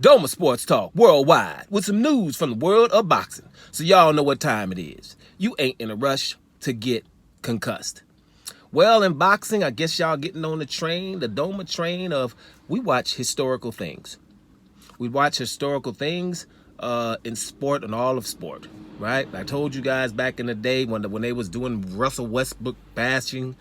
Doma Sports Talk worldwide with some news from the world of boxing. So y'all know what time it is. You ain't in a rush to get concussed. Well, in boxing, I guess y'all getting on the train, the Doma train of we watch historical things. We watch historical things in sport and all of sport, right? I told you guys back in the day when they was doing Russell Westbrook bashing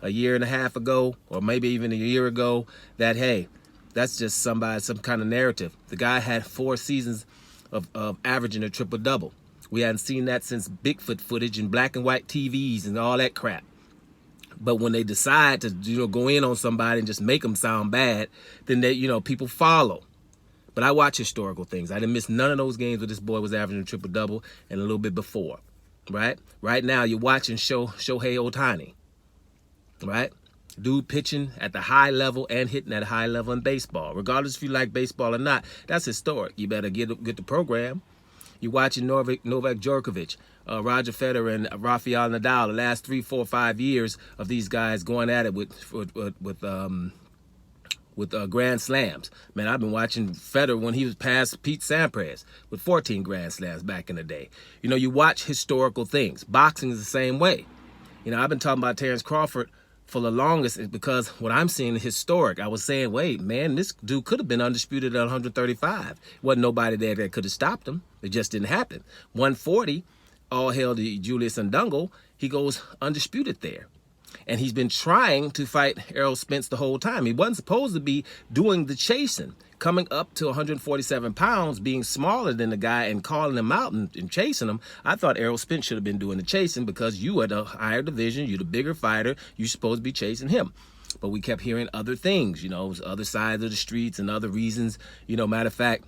a year and a half ago, or maybe even a year ago, that, hey, that's just some kind of narrative. The guy had 4 seasons of averaging a triple-double. We hadn't seen that since Bigfoot footage and black and white TVs and all that crap. But when they decide to, go in on somebody and just make them sound bad, then people follow. But I watch historical things. I didn't miss none of those games where this boy was averaging a triple-double and a little bit before, right? Right now, you're watching Shohei Ohtani, right? Dude pitching at the high level and hitting at a high level in baseball. Regardless if you like baseball or not, that's historic. You better get the program. You're watching Novak Djokovic, Roger Federer, and Rafael Nadal. The last 3, 4, 5 years of these guys going at it with Grand Slams. Man, I've been watching Federer when he was past Pete Sampras with 14 Grand Slams back in the day. You watch historical things. Boxing is the same way. I've been talking about Terence Crawford for the longest because what I'm seeing is historic. I was saying, wait, man, this dude could have been undisputed at 135. Wasn't nobody there that could have stopped him. It just didn't happen. 140, all hail to Julius Ndungo, he goes undisputed there. And he's been trying to fight Errol Spence the whole time. He wasn't supposed to be doing the chasing, coming up to 147 pounds, being smaller than the guy and calling him out and chasing him. I thought Errol Spence should have been doing the chasing because you are the higher division, you're the bigger fighter, you're supposed to be chasing him. But we kept hearing other things, other sides of the streets and other reasons. Matter of fact,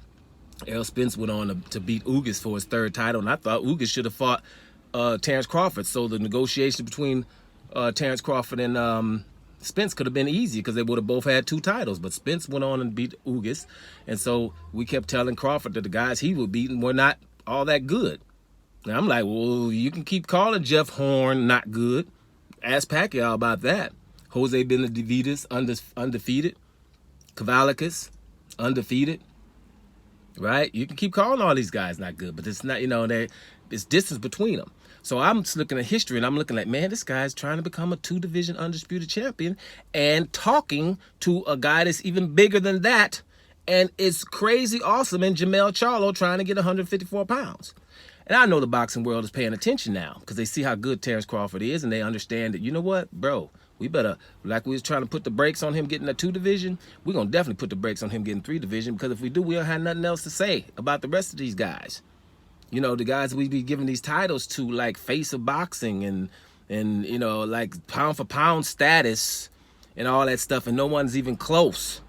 Errol Spence went on to beat Ugas for his 3rd title, and I thought Ugas should have fought Terence Crawford. So the negotiation between Terence Crawford and Spence could have been easy because they would have both had 2 titles. But Spence went on and beat Ugas. And so we kept telling Crawford that the guys he was beating were not all that good. And I'm like, well, you can keep calling Jeff Horn not good. Ask Pacquiao about that. Jose Benavidez, undefeated. Cavalikas, undefeated. Right? You can keep calling all these guys not good. But it's not, it's distance between them. So I'm just looking at history and I'm looking like, man, this guy's trying to become a 2-division undisputed champion and talking to a guy that's even bigger than that. And it's crazy awesome. And Jamel Charlo trying to get 154 pounds. And I know the boxing world is paying attention now because they see how good Terence Crawford is and they understand that, you know what, bro, we better, like we was trying to put the brakes on him getting a 2-division, we're going to definitely put the brakes on him getting 3-division because if we do, we don't have nothing else to say about the rest of these guys. The guys we be giving these titles to, like face of boxing and like pound for pound status and all that stuff, and no one's even close.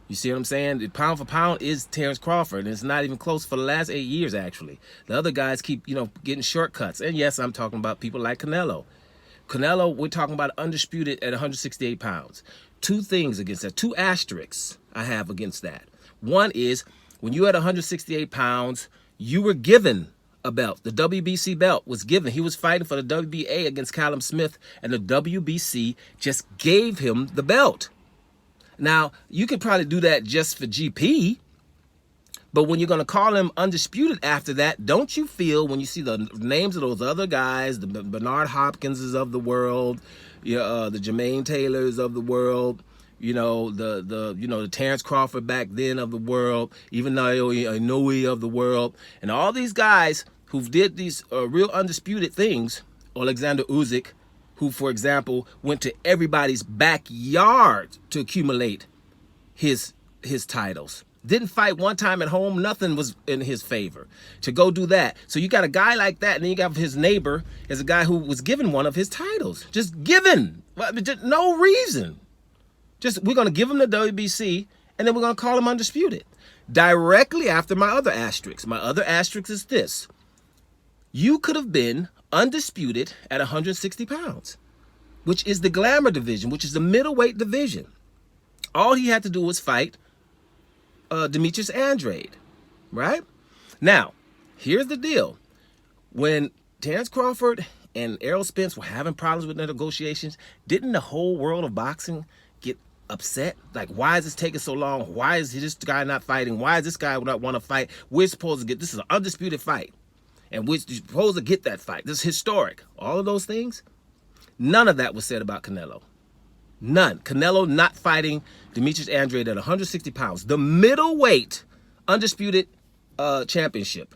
You see what I'm saying? The pound for pound is Terence Crawford, and it's not even close for the last 8 years, actually. The other guys keep, getting shortcuts. And yes, I'm talking about people like Canelo. Canelo, we're talking about undisputed at 168 pounds. 2 things against that, 2 asterisks I have against that. One is when you at 168 pounds, you were given a belt. The WBC belt was given. He was fighting for the WBA against Callum Smith, and the WBC just gave him the belt. Now, you could probably do that just for GP, but when you're going to call him undisputed after that, don't you feel when you see the names of those other guys, the Bernard Hopkinses of the world, the Jermaine Taylors of the world, the Terence Crawford back then of the world, even Naoya Inoue of the world, and all these guys who did these real undisputed things, Alexander Usyk, who, for example, went to everybody's backyard to accumulate his titles. Didn't fight one time at home. Nothing was in his favor to go do that. So you got a guy like that, and then you got his neighbor as a guy who was given one of his titles. Just given. Just no reason. Just, we're going to give him the WBC, and then we're going to call him undisputed. Directly after my other asterisk. My other asterisk is this. You could have been undisputed at 160 pounds, which is the glamour division, which is the middleweight division. All he had to do was fight Demetrius Andrade, right? Now, here's the deal. When Terence Crawford and Errol Spence were having problems with their negotiations, didn't the whole world of boxing get upset. Like, why is this taking so long? Why is this guy not fighting? Why is this guy not want to fight? We're supposed to get, this is an undisputed fight. And we're supposed to get that fight. This is historic. All of those things. None of that was said about Canelo. None. Canelo not fighting Demetrius Andrade at 160 pounds. The middleweight undisputed championship.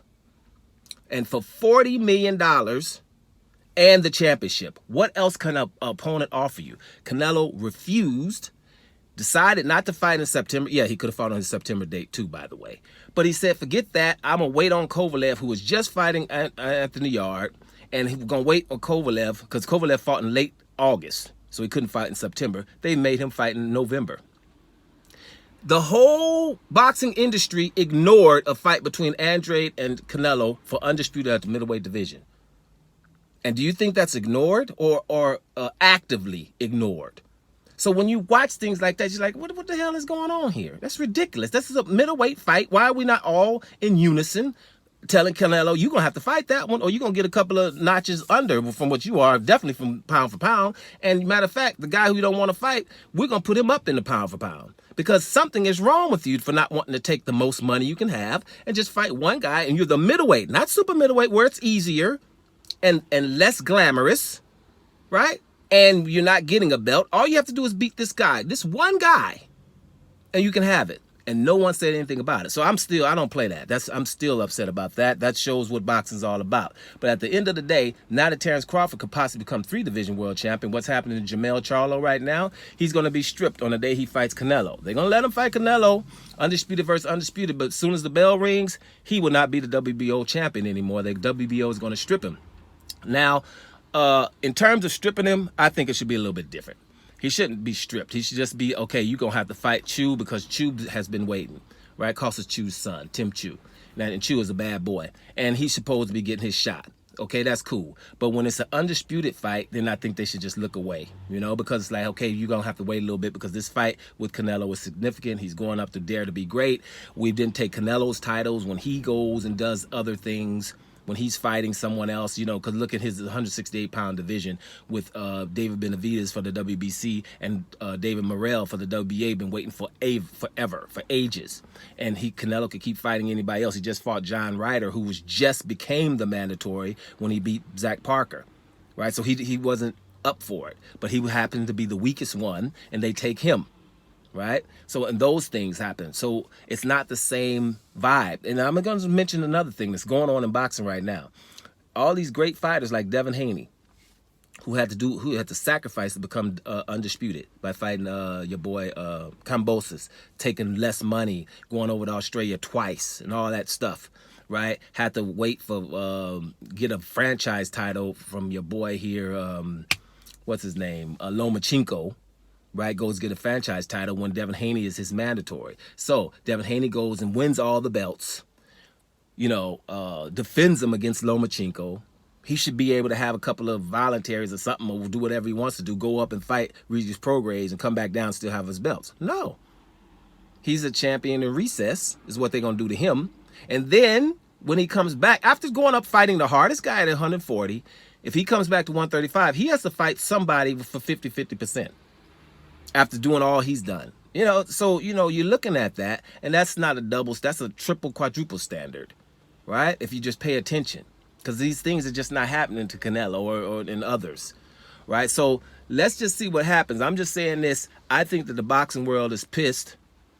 And for $40 million and the championship. What else can an opponent offer you? Canelo refused, decided not to fight in September. Yeah, he could have fought on his September date too, by the way. But he said, forget that. I'm going to wait on Kovalev, who was just fighting Anthony Yard. And he was going to wait on Kovalev because Kovalev fought in late August. So he couldn't fight in September. They made him fight in November. The whole boxing industry ignored a fight between Andrade and Canelo for undisputed at the middleweight division. And do you think that's ignored or actively ignored? So when you watch things like that, you're like, what the hell is going on here? That's ridiculous. This is a middleweight fight. Why are we not all in unison telling Canelo, you're going to have to fight that one or you're going to get a couple of notches under from what you are, definitely from pound for pound. And matter of fact, the guy who you don't want to fight, we're going to put him up in the pound for pound. Because something is wrong with you for not wanting to take the most money you can have and just fight one guy. And you're the middleweight, not super middleweight, where it's easier and less glamorous, right? And you're not getting a belt. All you have to do is beat this guy, this one guy, and you can have it. And no one said anything about it. So I don't play that. I'm still upset about that. That shows what boxing's all about. But at the end of the day, now that Terence Crawford could possibly become 3-division world champion, what's happening to Jermell Charlo right now? He's going to be stripped on the day he fights Canelo. They're going to let him fight Canelo, undisputed versus undisputed, but as soon as the bell rings, he will not be the WBO champion anymore. The WBO is going to strip him. Now, in terms of stripping him, I think it should be a little bit different. He shouldn't be stripped. He should just be, okay, you're going to have to fight Chu because Chu has been waiting, right? Costas Chu's son, Tim Chu. And Chu is a bad boy. And he's supposed to be getting his shot. Okay, that's cool. But when it's an undisputed fight, then I think they should just look away, you know, because it's like, okay, you're going to have to wait a little bit because this fight with Canelo is significant. He's going up to dare to be great. We didn't take Canelo's titles when he goes and does other things. When he's fighting someone else, you know, because look at his 168-pound division with David Benavidez for the WBC and David Morrell for the WBA. Been waiting forever, for ages. And Canelo could keep fighting anybody else. He just fought John Ryder, who became the mandatory when he beat Zach Parker, right? So he wasn't up for it, but he happened to be the weakest one, and they take him. Right? So, and those things happen. So it's not the same vibe. And I'm going to mention another thing that's going on in boxing right now. All these great fighters like Devin Haney, who had to sacrifice to become undisputed by fighting your boy Kambosos, taking less money, going over to Australia twice and all that stuff. Right? Had to wait for get a franchise title from your boy here. What's his name? Lomachenko. Right, goes get a franchise title when Devin Haney is his mandatory. So Devin Haney goes and wins all the belts, you know, defends him against Lomachenko. He should be able to have a couple of voluntaries or something, or do whatever he wants to do, go up and fight Regis Prograis and come back down and still have his belts. No. He's a champion in recess, is what they're going to do to him. And then when he comes back, after going up fighting the hardest guy at 140, if he comes back to 135, he has to fight somebody for 50%. After doing all he's done. You know, so, you know, you're looking at that, and that's not a double, that's a triple, quadruple standard, right? If you just pay attention, because these things are just not happening to Canelo or in others, right? So let's just see what happens. I'm just saying this. I think that the boxing world is pissed,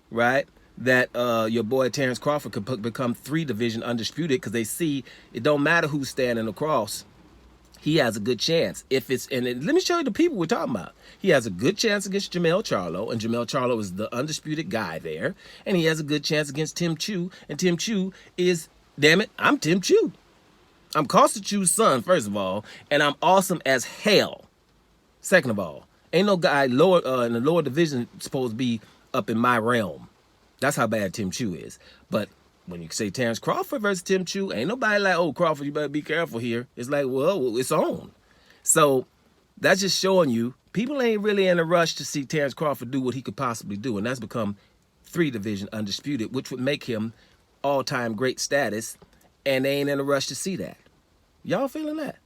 right, that your boy Terence Crawford could become 3-division undisputed because they see it don't matter who's standing across. He has a good chance. Let me show you the people we're talking about. He has a good chance against Jermell Charlo, and Jermell Charlo is the undisputed guy there. And he has a good chance against Tim Chu, and Tim Chu is, damn it, I'm Tim Chu. I'm Costa Chu's son, first of all, and I'm awesome as hell. Second of all, ain't no guy lower in the lower division supposed to be up in my realm. That's how bad Tim Chu is. But when you say Terence Crawford versus Tim Chu, ain't nobody like, oh, Crawford, you better be careful here. It's like, well, it's on. So that's just showing you people ain't really in a rush to see Terence Crawford do what he could possibly do, and that's become 3-division undisputed, which would make him all-time great status, and they ain't in a rush to see that. Y'all feeling that?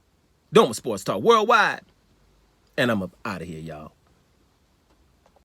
Doma Sports Talk Worldwide, and I'm out of here, y'all.